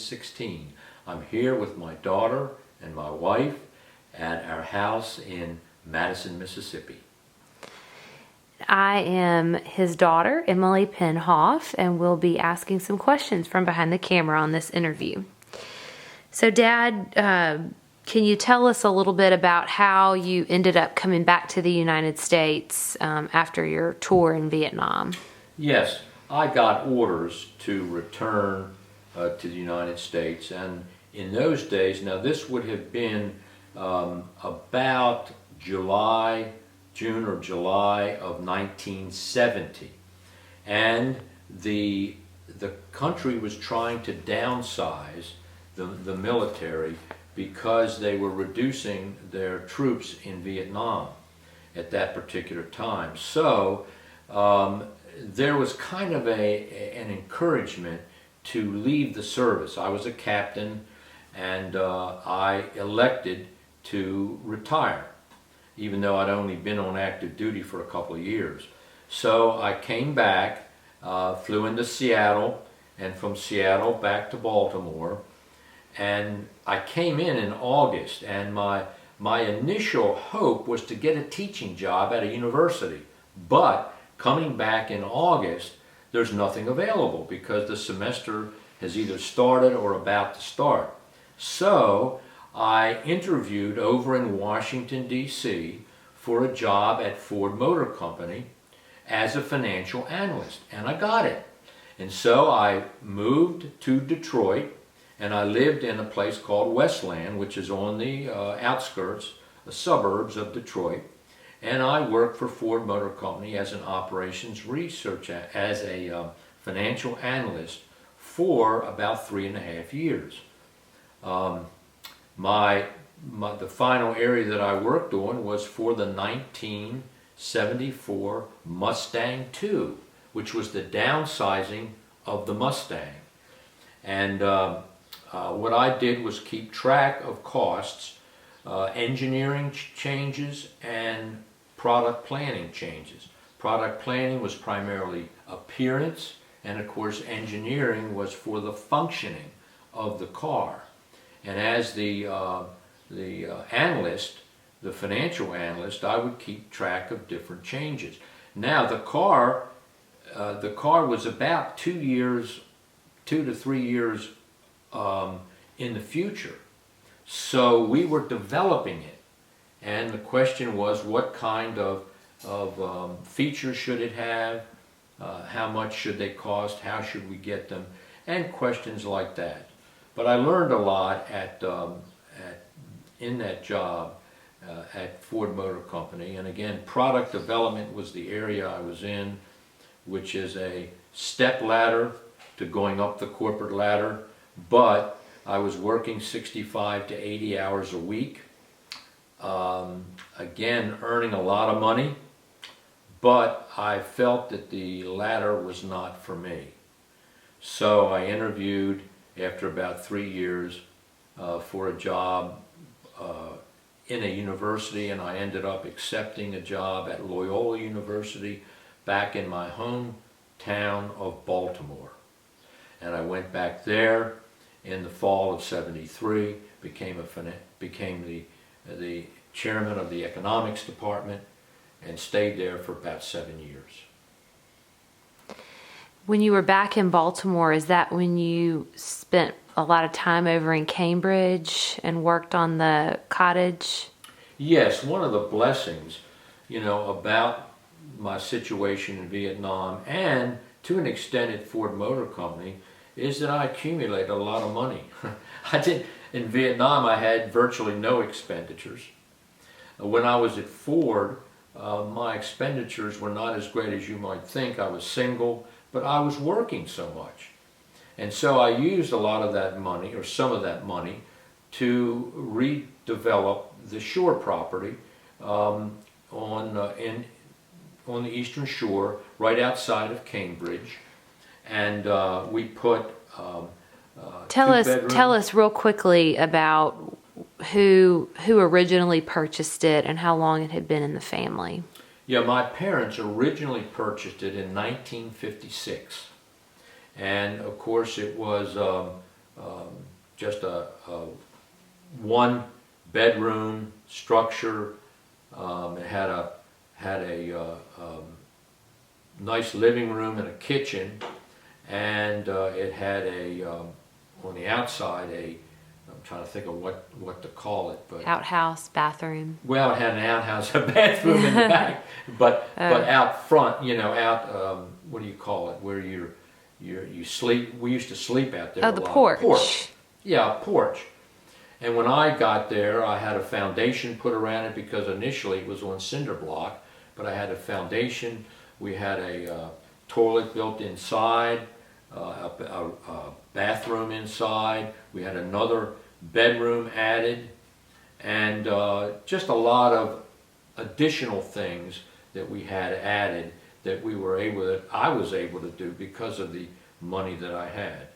2016. I'm here with my daughter and my wife at our house in Madison, Mississippi. I am his daughter, Emily Penn, and we'll be asking some questions from behind the camera on this interview. So, Dad, can you tell us a little bit about how you ended up coming back to the United States after your tour in Vietnam? Yes, I got orders to return to the United States, and in those days, now this would have been about June or July of 1970, and the country was trying to downsize the military because they were reducing their troops in Vietnam at that particular time. So there was kind of an encouragement to leave the service. I was a captain, and I elected to retire, even though I'd only been on active duty for a couple of years. So I came back, flew into Seattle, and from Seattle back to Baltimore. And I came in August, and my initial hope was to get a teaching job at a university. But coming back in August, there's nothing available because the semester has either started or about to start. So I interviewed over in Washington, D.C. for a job at Ford Motor Company as a financial analyst, and I got it. And so I moved to Detroit, and I lived in a place called Westland, which is on the outskirts, the suburbs of Detroit. And I worked for Ford Motor Company as an operations research, as a financial analyst for about 3.5 years. The final area that I worked on was for the 1974 Mustang II, which was the downsizing of the Mustang. And what I did was keep track of costs, engineering changes, and product planning changes. Product planning was primarily appearance, and of course engineering was for the functioning of the car. And as the analyst, the financial analyst, I would keep track of different changes. Now the car was about 2 to 3 years in the future. So we were developing it, and the question was, what kind of features should it have, how much should they cost, how should we get them, and questions like that. But I learned a lot in that job at Ford Motor Company, and again, product development was the area I was in, which is a step ladder to going up the corporate ladder. But I was working 65 to 80 hours a week, again earning a lot of money, but I felt that the ladder was not for me. So I interviewed after about 3 years for a job in a university, and I ended up accepting a job at Loyola University back in my hometown of Baltimore. And I went back there in the fall of '73, became the chairman of the economics department, and stayed there for about 7 years. When you were back in Baltimore, is that when you spent a lot of time over in Cambridge and worked on the cottage? Yes, one of the blessings, about my situation in Vietnam, and to an extent at Ford Motor Company, is that I accumulated a lot of money. In Vietnam, I had virtually no expenditures. When I was at Ford, my expenditures were not as great as you might think. I was single, but I was working so much. And so I used a lot of that money, or some of that money, to redevelop the shore property on the Eastern Shore, right outside of Cambridge. And we put Tell us real quickly about who originally purchased it and how long it had been in the family. Yeah, my parents originally purchased it in 1956, and of course it was just a one bedroom structure. It had a nice living room and a kitchen, and it had on the outside I'm trying to think of what to call it, but Outhouse, bathroom. well, it had an outhouse, a bathroom in the back, but out front, out what do you call it? Where you sleep. We used to sleep out there. Oh, the porch. Yeah, a porch. And when I got there, I had a foundation put around it because initially it was on cinder block, but I had a foundation. We had a toilet built inside, a bathroom inside. We had another bedroom added, and just a lot of additional things that we had added that I was able to do because of the money that I had.